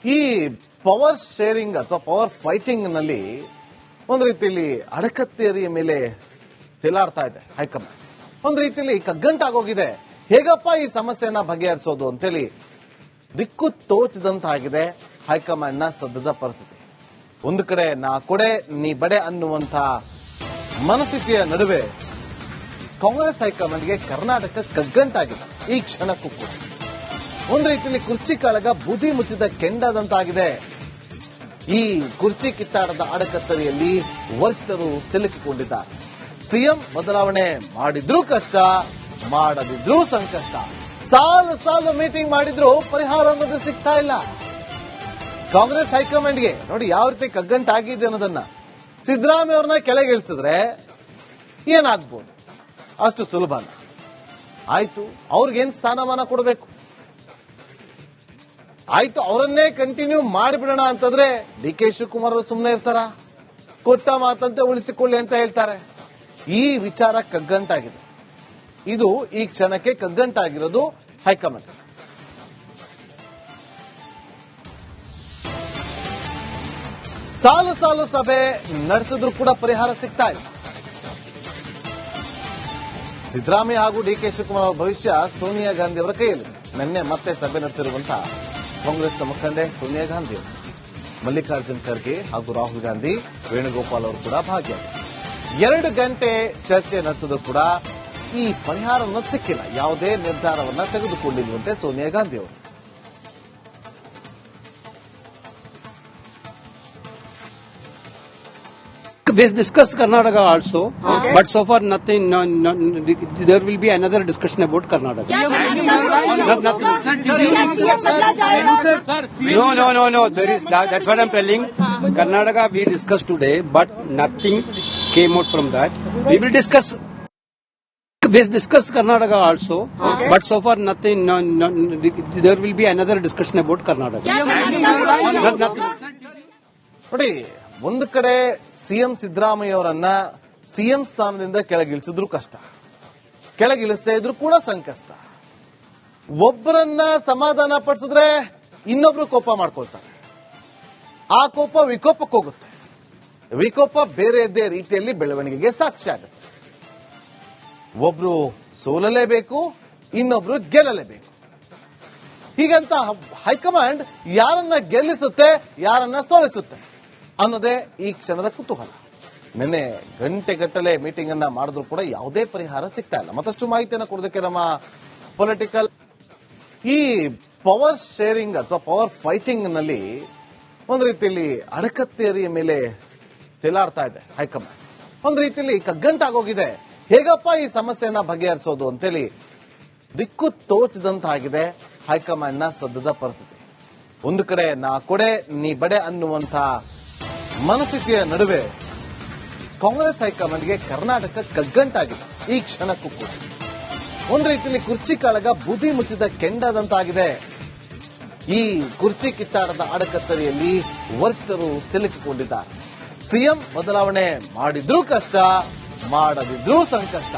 ಈ power sharing ಅಥವಾ power fighting ನಲ್ಲಿ ಒಂದು ರೀತಿಯಲ್ಲಿ ಅಡಕತ್ತೇರಿಯ ಮೇಲೆ ತೇಲಾಡ್ತಾ ಇದೆ ಹೈಕಮಾಂಡ್. ಒಂದು ರೀತಿಯಲ್ಲಿ ಕಗ್ಗಂಟಾಗೋಗಿದೆ. ಹೇಗಪ್ಪ ಈ ಸಮಸ್ಯೆಯನ್ನ ಬಗೆಹರಿಸೋದು ಅಂತೇಳಿ ದಿಕ್ಕು ತೋಚದಂತಾಗಿದೆ ಹೈಕಮಾಂಡ್ ನ ಸದ್ಯದ ಪರಿಸ್ಥಿತಿ. ಒಂದು ಕಡೆ ನಾ ಕೊಡೆ ನೀ ಬಡೆ ಅನ್ನುವಂತ ಮನಸ್ಥಿತಿಯ ನಡುವೆ ಕಾಂಗ್ರೆಸ್ ಹೈಕಮಾಂಡ್ಗೆ ಕರ್ನಾಟಕ ಕಗ್ಗಂಟಾಗಿದೆ. ಈ ಕ್ಷಣಕ್ಕೂ ಕೂಡ ಒಂದು ರೀತಿಯಲ್ಲಿ ಕುರ್ಚಿ ಕಾಳಗ ಬೂದಿ ಮುಚ್ಚಿದ ಕೆಂಡದಂತಾಗಿದೆ. ಈ ಕುರ್ಚಿ ಕಿತ್ತಾಟದ ಅಡಕತ್ತರಿಯಲ್ಲಿ ವರಿಷ್ಠರು ಸಿಲುಕಿಕೊಂಡಿದ್ದಾರೆ. ಸಿಎಂ ಬದಲಾವಣೆ ಮಾಡಿದ್ರೂ ಕಷ್ಟ, ಮಾಡದಿದ್ರೂ ಸಂಕಷ್ಟ. ಸಾಲು ಸಾಲು ಮೀಟಿಂಗ್ ಮಾಡಿದ್ರು ಪರಿಹಾರ ಅನ್ನೋದು ಸಿಗ್ತಾ ಇಲ್ಲ. ಕಾಂಗ್ರೆಸ್ ಹೈಕಮಾಂಡ್ಗೆ ನೋಡಿ ಯಾವ ರೀತಿ ಕಗ್ಗಂಟಾಗಿದೆ ಅನ್ನೋದನ್ನ. ಸಿದ್ದರಾಮಯ್ಯ ಅವ್ರನ್ನ ಕೆಳಗಿಳಿಸಿದ್ರೆ ಏನಾಗ್ಬೋದು? ಅಷ್ಟು ಸುಲಭ ಆಯ್ತು. ಅವ್ರಿಗೇನ್ ಸ್ಥಾನಮಾನ ಕೊಡಬೇಕು? ಆಯ್ತು, ಅವರನ್ನೇ ಕಂಟಿನ್ಯೂ ಮಾಡಿಬಿಡೋಣ ಅಂತಂದ್ರೆ ಡಿ ಕೆ ಶಿವಕುಮಾರ್ ಅವರು ಸುಮ್ಮನೆ ಇರ್ತಾರ? ಕೊಟ್ಟ ಮಾತಂತೆ ಉಳಿಸಿಕೊಳ್ಳಿ ಅಂತ ಹೇಳ್ತಾರೆ. ಈ ವಿಚಾರ ಕಗ್ಗಂಟಾಗಿದೆ. ಇದು ಈ ಕ್ಷಣಕ್ಕೆ ಕಗ್ಗಂಟಾಗಿರೋದು ಹೈಕಮಾಂಡ್. ಸಾಲು ಸಾಲು ಸಭೆ ನಡೆಸಿದ್ರು ಕೂಡ ಪರಿಹಾರ ಸಿಗ್ತಾ ಇಲ್ಲ. ಸಿದ್ದರಾಮಯ್ಯ ಹಾಗೂ ಡಿ ಕೆ ಶಿವಕುಮಾರ್ ಅವರ ಭವಿಷ್ಯ ಸೋನಿಯಾ ಗಾಂಧಿ ಅವರ ಕೈಯಲ್ಲಿ. ನಿನ್ನೆ ಮತ್ತೆ ಸಭೆ ನಡೆಸಿರುವಂತಹ ಕಾಂಗ್ರೆಸ್ ಮುಖಂಡೆ ಸೋನಿಯಾ ಗಾಂಧಿ ಅವರು, ಮಲ್ಲಿಕಾರ್ಜುನ್ ಖರ್ಗೆ ಹಾಗೂ ರಾಹುಲ್ ಗಾಂಧಿ, ವೇಣುಗೋಪಾಲ್ ಅವರು ಕೂಡ ಭಾಗಿಯಾಗಿದ್ದಾರೆ. 2 ಗಂಟೆ ಚರ್ಚೆ ನಡೆಸಿದ್ರು ಕೂಡ ಈ ಪರಿಹಾರ ಅನ್ನೋದು ಸಿಕ್ಕಿಲ್ಲ. ಯಾವುದೇ ನಿರ್ಧಾರವನ್ನ ತೆಗೆದುಕೊಂಡಿರುವಂತೆ ಸೋನಿಯಾ ಗಾಂಧಿ ಅವರು. We discussed Karnataka also, but so far nothing. There will be another discussion about Karnataka. No. There is that's what I'm telling. Karnataka we discussed today, but nothing came out from that. We will discuss. We discussed Karnataka also, but so far nothing. There will be another discussion about Karnataka. ನೋಡಿ, ಒಂದು ಕಡೆ CM Siddaramaiah ಅವರನ್ನ CM ಸ್ಥಾನದಿಂದ ಕೆಳಗಿಳಿಸಿದ್ರು ಕಷ್ಟ, ಕೆಳಗಿಳಿಸದೇ ಇದ್ರು ಕೂಡ ಸಂಕಷ್ಟ. ಒಬ್ಬರನ್ನ ಸಮಾಧಾನ ಪಡಿಸಿದ್ರೆ ಇನ್ನೊಬ್ರು ಕೋಪ ಮಾಡ್ಕೊಳ್ತಾರೆ. ಆ ಕೋಪ ವಿಕೋಪಕ್ಕೆ ಹೋಗುತ್ತೆ. ವಿಕೋಪ ಬೇರೆಯದೇ ರೀತಿಯಲ್ಲಿ ಬೆಳವಣಿಗೆಗೆ ಸಾಕ್ಷಿ ಆಗುತ್ತೆ. ಒಬ್ರು ಸೋಲಲೇಬೇಕು, ಇನ್ನೊಬ್ರು ಗೆಲ್ಲಲೇಬೇಕು. ಹೀಗಂತ ಹೈಕಮಾಂಡ್ ಯಾರನ್ನ ಗೆಲ್ಲಿಸುತ್ತೆ, ಯಾರನ್ನ ಸೋಲಿಸುತ್ತೆ ಅನ್ನೋದೇ ಈ ಕ್ಷಣದ ಕುತೂಹಲ. ನಿನ್ನೆ ಗಂಟೆಗಟ್ಟಲೆ ಮೀಟಿಂಗ್ ಅನ್ನ ಮಾಡಿದ್ರು ಕೂಡ ಯಾವುದೇ ಪರಿಹಾರ ಸಿಗ್ತಾ ಇಲ್ಲ. ಮತ್ತಷ್ಟು ಮಾಹಿತಿಯನ್ನು ಕೊಡೋದಕ್ಕೆ ನಮ್ಮ ಪೊಲಿಟಿಕಲ್ ಈ ಪವರ್ ಶೇರಿಂಗ್ ಅಥವಾ ಪವರ್ ಫೈಟಿಂಗ್ ನಲ್ಲಿ ಒಂದು ರೀತಿಯಲ್ಲಿ ಅಡಕತ್ತೇರಿಯ ಮೇಲೆ ತೇಲಾಡ್ತಾ ಇದೆ ಹೈಕಮಾಂಡ್. ಒಂದು ರೀತಿಯಲ್ಲಿ ಕಗ್ಗಂಟಾಗೋಗಿದೆ. ಹೇಗಪ್ಪ ಈ ಸಮಸ್ಯೆಯನ್ನ ಬಗೆಹರಿಸೋದು ಅಂತೇಳಿ ದಿಕ್ಕು ತೋಚದಂತಾಗಿದೆ ಹೈಕಮಾಂಡ್ ನ ಸದ್ಯದ ಪರಿಸ್ಥಿತಿ. ಒಂದು ಕಡೆ ನಾ ಕೊಡೆ ನೀ ಬಡೆ ಅನ್ನುವಂತ ಮನಸ್ಥಿತಿಯ ನಡುವೆ ಕಾಂಗ್ರೆಸ್ ಹೈಕಮಾಂಡ್ಗೆ ಕರ್ನಾಟಕ ಕಗ್ಗಂಟಾಗಿದೆ. ಈ ಕ್ಷಣಕ್ಕೂ ಕೂಡ ಒಂದು ರೀತಿಯಲ್ಲಿ ಕುರ್ಚಿ ಕಾಳಗ ಬೂದಿ ಮುಚ್ಚಿದ ಕೆಂಡದಂತಾಗಿದೆ. ಈ ಕುರ್ಚಿ ಕಿತ್ತಾಟದ ಅಡಕತ್ತರಿಯಲ್ಲಿ ವರಿಷ್ಠರು ಸಿಲುಕಿಕೊಂಡಿದ್ದಾರೆ. ಸಿಎಂ ಬದಲಾವಣೆ ಮಾಡಿದ್ರೂ ಕಷ್ಟ, ಮಾಡದಿದ್ರೂ ಸಂಕಷ್ಟ.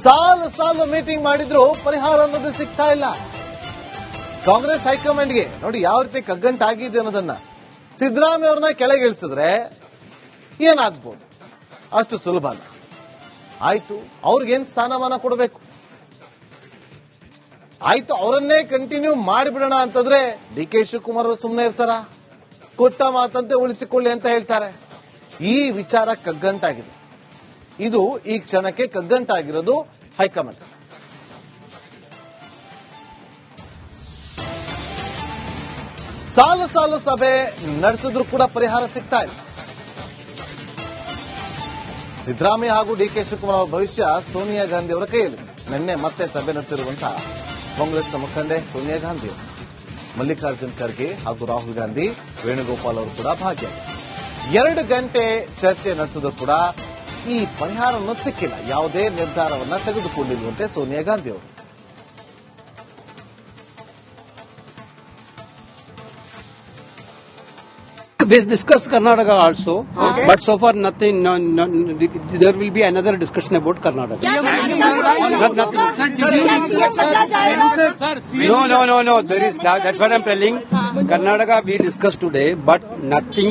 ಸಾಲು ಸಾಲು ಮೀಟಿಂಗ್ ಮಾಡಿದ್ರು ಪರಿಹಾರ ಅನ್ನೋದು ಸಿಗ್ತಾ ಇಲ್ಲ. ಕಾಂಗ್ರೆಸ್ ಹೈಕಮಾಂಡ್ಗೆ ನೋಡಿ ಯಾವ ರೀತಿ ಕಗ್ಗಂಟಾಗಿದೆ ಅನ್ನೋದನ್ನ. ಸಿದ್ದರಾಮಯ್ಯ ಅವ್ರನ್ನ ಕೆಳಗಿಳಿಸಿದ್ರೆ ಏನಾಗ್ಬೋದು? ಅಷ್ಟು ಸುಲಭ ಆಯ್ತು. ಅವ್ರಿಗೇನ್ ಸ್ಥಾನಮಾನ ಕೊಡಬೇಕು? ಆಯ್ತು, ಅವರನ್ನೇ ಕಂಟಿನ್ಯೂ ಮಾಡಿಬಿಡೋಣ ಅಂತಂದ್ರೆ ಡಿ ಕೆ ಶಿವಕುಮಾರ್ ಅವರು ಸುಮ್ಮನೆ ಇರ್ತಾರ? ಕೊಟ್ಟ ಮಾತಂತೆ ಉಳಿಸಿಕೊಳ್ಳಿ ಅಂತ ಹೇಳ್ತಾರೆ. ಈ ವಿಚಾರ ಕಗ್ಗಂಟಾಗಿದೆ. ಇದು ಈ ಕ್ಷಣಕ್ಕೆ ಕಗ್ಗಂಟಾಗಿರೋದು ಹೈಕಮಾಂಡ್. ಸಾಲು ಸಾಲು ಸಭೆ ನಡೆಸಿದ್ರು ಕೂಡ ಪರಿಹಾರ ಸಿಗ್ತಾ ಇಲ್ಲ. ಸಿದ್ದರಾಮಯ್ಯ ಹಾಗೂ ಡಿ ಕೆ ಶಿವಕುಮಾರ್ ಅವರ ಭವಿಷ್ಯ ಸೋನಿಯಾ ಗಾಂಧಿ ಅವರ ಕೈಯಲ್ಲಿ. ನಿನ್ನೆ ಮತ್ತೆ ಸಭೆ ನಡೆಸಿರುವಂತಹ ಕಾಂಗ್ರೆಸ್ ಮುಖಂಡೆ ಸೋನಿಯಾ ಗಾಂಧಿ ಅವರು, ಮಲ್ಲಿಕಾರ್ಜುನ್ ಖರ್ಗೆ ಹಾಗೂ ರಾಹುಲ್ ಗಾಂಧಿ, ವೇಣುಗೋಪಾಲ್ ಅವರು ಕೂಡ ಭಾಗಿಯಾಗಿದ್ದಾರೆ. 2 ಗಂಟೆ ಚರ್ಚೆ ನಡೆಸಿದ್ರು ಕೂಡ ಈ ಪರಿಹಾರ ಅನ್ನೋದು ಸಿಕ್ಕಿಲ್ಲ. ಯಾವುದೇ ನಿರ್ಧಾರವನ್ನ ತೆಗೆದುಕೊಂಡಿರುವಂತೆ ಸೋನಿಯಾ ಗಾಂಧಿ ಅವರು. We discussed Karnataka also, but so far nothing. There will be another discussion about Karnataka. No. There is that's what I'm telling. Karnataka we discussed today, but nothing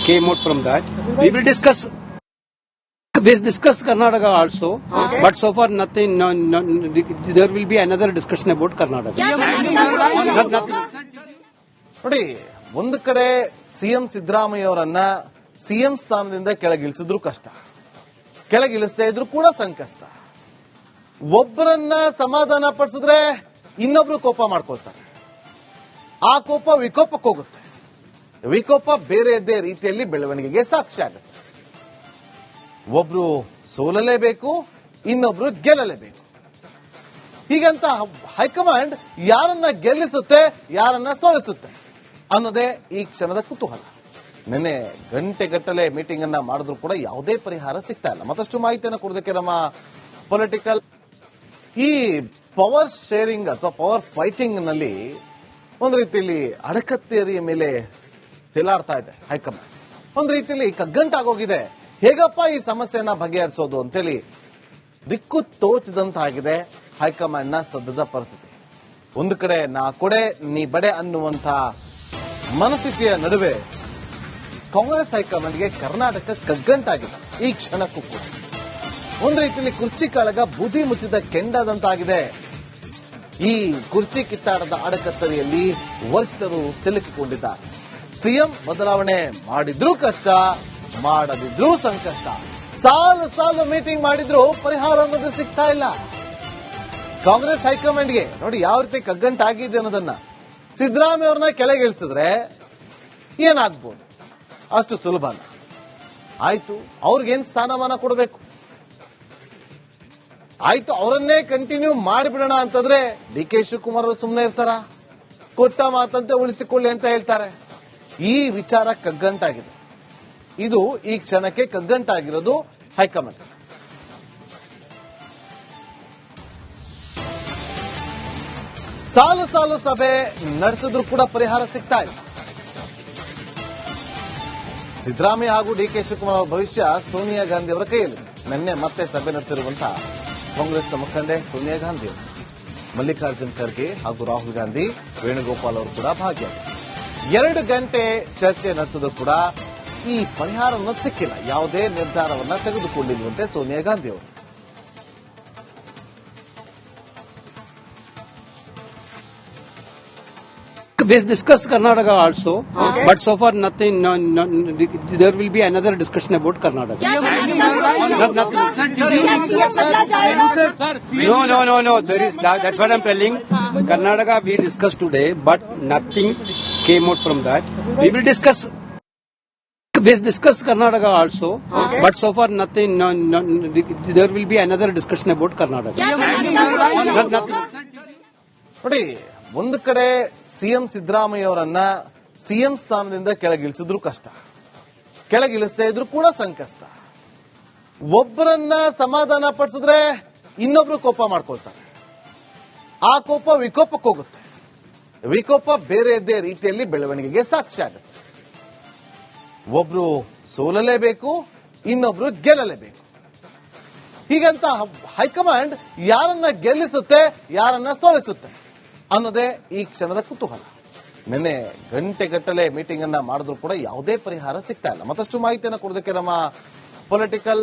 came out from that. We will discuss. We discuss Karnataka also, but so far nothing. There will be another discussion about Karnataka. Nothing. ನೋಡಿ, ಒಂದು ಕಡೆ CM Siddaramaiah ಅವರನ್ನ CM ಸ್ಥಾನದಿಂದ ಕೆಳಗಿಳಿಸಿದ್ರು ಕಷ್ಟ, ಕೆಳಗಿಳಿಸದೇ ಇದ್ರು ಕೂಡ ಸಂಕಷ್ಟ. ಒಬ್ಬರನ್ನ ಸಮಾಧಾನ ಪಡಿಸಿದ್ರೆ ಇನ್ನೊಬ್ರು ಕೋಪ ಮಾಡ್ಕೊಳ್ತಾರೆ, ಆ ಕೋಪ ವಿಕೋಪಕ್ಕೆ ಹೋಗುತ್ತೆ, ವಿಕೋಪ ಬೇರೆಯದ್ದೇ ರೀತಿಯಲ್ಲಿ ಬೆಳವಣಿಗೆಗೆ ಸಾಕ್ಷಿ ಆಗುತ್ತೆ. ಒಬ್ರು ಸೋಲಲೇಬೇಕು, ಇನ್ನೊಬ್ರು ಗೆಲ್ಲಲೇಬೇಕು. ಹೀಗಂತ ಹೈಕಮಾಂಡ್ ಯಾರನ್ನ ಗೆಲ್ಲಿಸುತ್ತೆ, ಯಾರನ್ನ ಸೋಲಿಸುತ್ತೆ ಅನ್ನೋದೇ ಈ ಕ್ಷಣದ ಕುತೂಹಲ. ನಿನ್ನೆ ಗಂಟೆಗಟ್ಟಲೆ ಮೀಟಿಂಗ್ ಅನ್ನ ಮಾಡಿದ್ರು ಕೂಡ ಯಾವುದೇ ಪರಿಹಾರ ಸಿಗ್ತಾ ಇಲ್ಲ. ಮತ್ತಷ್ಟು ಮಾಹಿತಿಯನ್ನು ಕೊಡೋದಕ್ಕೆ ನಮ್ಮ ಪೊಲಿಟಿಕಲ್ ಈ ಪವರ್ ಶೇರಿಂಗ್ ಅಥವಾ ಪವರ್ ಫೈಟಿಂಗ್ ನಲ್ಲಿ ಒಂದು ರೀತಿಯಲ್ಲಿ ಅಡಕತ್ತೇರಿಯ ಮೇಲೆ ತೇಲಾಡ್ತಾ ಇದೆ ಹೈಕಮಾಂಡ್. ಒಂದು ರೀತಿಯಲ್ಲಿ ಕಗ್ಗಂಟಾಗೋಗಿದೆ. ಹೇಗಪ್ಪ ಈ ಸಮಸ್ಯೆಯನ್ನ ಬಗೆಹರಿಸೋದು ಅಂತೇಳಿ ದಿಕ್ಕು ತೋಚದಂತಾಗಿದೆ ಹೈಕಮಾಂಡ್ ನ ಸದ್ಯದ ಪರಿಸ್ಥಿತಿ. ಒಂದು ಕಡೆ ನಾ ಕೊಡೆ ನೀ ಬಡೆ ಅನ್ನುವಂತ ಮನಸ್ಥಿತಿಯ ನಡುವೆ ಕಾಂಗ್ರೆಸ್ ಹೈಕಮಾಂಡ್ಗೆ ಕರ್ನಾಟಕ ಕಗ್ಗಂಟಾಗಿದೆ. ಈ ಕ್ಷಣಕ್ಕೂ ಕೂಡ ಒಂದು ರೀತಿಯಲ್ಲಿ ಕುರ್ಚಿ ಕಾಳಗ ಬೂದಿ ಮುಚ್ಚಿದ ಕೆಂಡದಂತಾಗಿದೆ. ಈ ಕುರ್ಚಿ ಕಿತ್ತಾಟದ ಅಡಕತ್ತರಿಯಲ್ಲಿ ವರಿಷ್ಠರು ಸಿಲುಕಿಕೊಂಡಿದ್ದಾರೆ. ಸಿಎಂ ಬದಲಾವಣೆ ಮಾಡಿದ್ರೂ ಕಷ್ಟ, ಮಾಡದಿದ್ರೂ ಸಂಕಷ್ಟ. ಸಾಲು ಸಾಲು ಮೀಟಿಂಗ್ ಮಾಡಿದ್ರು ಪರಿಹಾರ ಅನ್ನೋದು ಸಿಗ್ತಾ ಇಲ್ಲ ಕಾಂಗ್ರೆಸ್ ಹೈಕಮಾಂಡ್ಗೆ. ನೋಡಿ ಯಾವ ರೀತಿ ಕಗ್ಗಂಟಾಗಿದೆ ಅನ್ನೋದನ್ನ. ಸಿದ್ದರಾಮಯ್ಯ ಅವ್ರನ್ನ ಕೆಳಗಿಳಿಸಿದ್ರೆ ಏನಾಗ್ಬೋದು? ಅಷ್ಟು ಸುಲಭನ? ಆಯ್ತು, ಅವ್ರಿಗೇನ್ ಸ್ಥಾನಮಾನ ಕೊಡಬೇಕು, ಆಯ್ತು ಅವರನ್ನೇ ಕಂಟಿನ್ಯೂ ಮಾಡಿಬಿಡೋಣ ಅಂತಂದ್ರೆ ಡಿ ಕೆ ಶಿವಕುಮಾರ್ ಅವರು ಸುಮ್ಮನೆ ಇರ್ತಾರ? ಕೊಟ್ಟ ಮಾತಂತೆ ಉಳಿಸಿಕೊಳ್ಳಿ ಅಂತ ಹೇಳ್ತಾರೆ. ಈ ವಿಚಾರ ಕಗ್ಗಂಟಾಗಿದೆ. ಇದು ಈ ಕ್ಷಣಕ್ಕೆ ಕಗ್ಗಂಟಾಗಿರೋದು ಹೈಕಮಾಂಡ್. ಸಾಲು ಸಾಲು ಸಭೆ ನಡೆಸಿದ್ರು ಕೂಡ ಪರಿಹಾರ ಸಿಗ್ತಾ ಇಲ್ಲ. ಸಿದ್ದರಾಮಯ್ಯ ಹಾಗೂ ಡಿ ಕೆ ಶಿವಕುಮಾರ್ ಅವರ ಭವಿಷ್ಯ ಸೋನಿಯಾ ಗಾಂಧಿ ಅವರ ಕೈಯಲ್ಲಿ. ನಿನ್ನೆ ಮತ್ತೆ ಸಭೆ ನಡೆಸಿರುವಂತಹ ಕಾಂಗ್ರೆಸ್ ಮುಖಂಡೆ ಸೋನಿಯಾ ಗಾಂಧಿ ಅವರು, ಮಲ್ಲಿಕಾರ್ಜುನ್ ಖರ್ಗೆ ಹಾಗೂ ರಾಹುಲ್ ಗಾಂಧಿ, ವೇಣುಗೋಪಾಲ್ ಅವರು ಕೂಡ ಭಾಗಿಯಾಗಿದ್ದಾರೆ. 2 ಗಂಟೆ ಚರ್ಚೆ ನಡೆಸಿದ್ರು ಕೂಡ ಈ ಪರಿಹಾರ ಅನ್ನೋದು ಸಿಕ್ಕಿಲ್ಲ. ಯಾವುದೇ ನಿರ್ಧಾರವನ್ನ ತೆಗೆದುಕೊಂಡಿರುವಂತೆ ಸೋನಿಯಾ ಗಾಂಧಿ ಅವರು. We discussed Karnataka also, but so far nothing. There will be another discussion about Karnataka. No. There is that's what I'm telling. Karnataka we discussed today, but nothing came out from that. We will discuss. We discussed Karnataka also, but so far nothing. There will be another discussion about Karnataka. ನೋಡಿ, ಒಂದು ಕಡೆ CM Siddaramaiah ಅವರನ್ನ CM ಸ್ಥಾನದಿಂದ ಕೆಳಗಿಳಿಸಿದ್ರು ಕಷ್ಟ, ಕೆಳಗಿಳಿಸದೇ ಇದ್ರು ಕೂಡ ಸಂಕಷ್ಟ. ಒಬ್ಬರನ್ನ ಸಮಾಧಾನ ಪಡಿಸಿದ್ರೆ ಇನ್ನೊಬ್ರು ಕೋಪ ಮಾಡ್ಕೊಳ್ತಾರೆ, ಆ ಕೋಪ ವಿಕೋಪಕ್ಕೆ ಹೋಗುತ್ತೆ, ವಿಕೋಪ ಬೇರೆಯದ್ದೇ ರೀತಿಯಲ್ಲಿ ಬೆಳವಣಿಗೆಗೆ ಸಾಕ್ಷಿ ಆಗುತ್ತೆ. ಒಬ್ರು ಸೋಲಲೇಬೇಕು, ಇನ್ನೊಬ್ರು ಗೆಲ್ಲಲೇಬೇಕು. ಹೀಗಂತ ಹೈಕಮಾಂಡ್ ಯಾರನ್ನ ಗೆಲ್ಲಿಸುತ್ತೆ, ಯಾರನ್ನ ಸೋಲಿಸುತ್ತೆ ಅನ್ನೋದೇ ಈ ಕ್ಷಣದ ಕುತೂಹಲ. ನಿನ್ನೆ ಗಂಟೆಗಟ್ಟಲೆ ಮೀಟಿಂಗ್ ಅನ್ನ ಮಾಡಿದ್ರು ಕೂಡ ಯಾವುದೇ ಪರಿಹಾರ ಸಿಗ್ತಾ ಇಲ್ಲ. ಮತ್ತಷ್ಟು ಮಾಹಿತಿಯನ್ನು ಕೊಡೋದಕ್ಕೆ ನಮ್ಮ ಪೊಲಿಟಿಕಲ್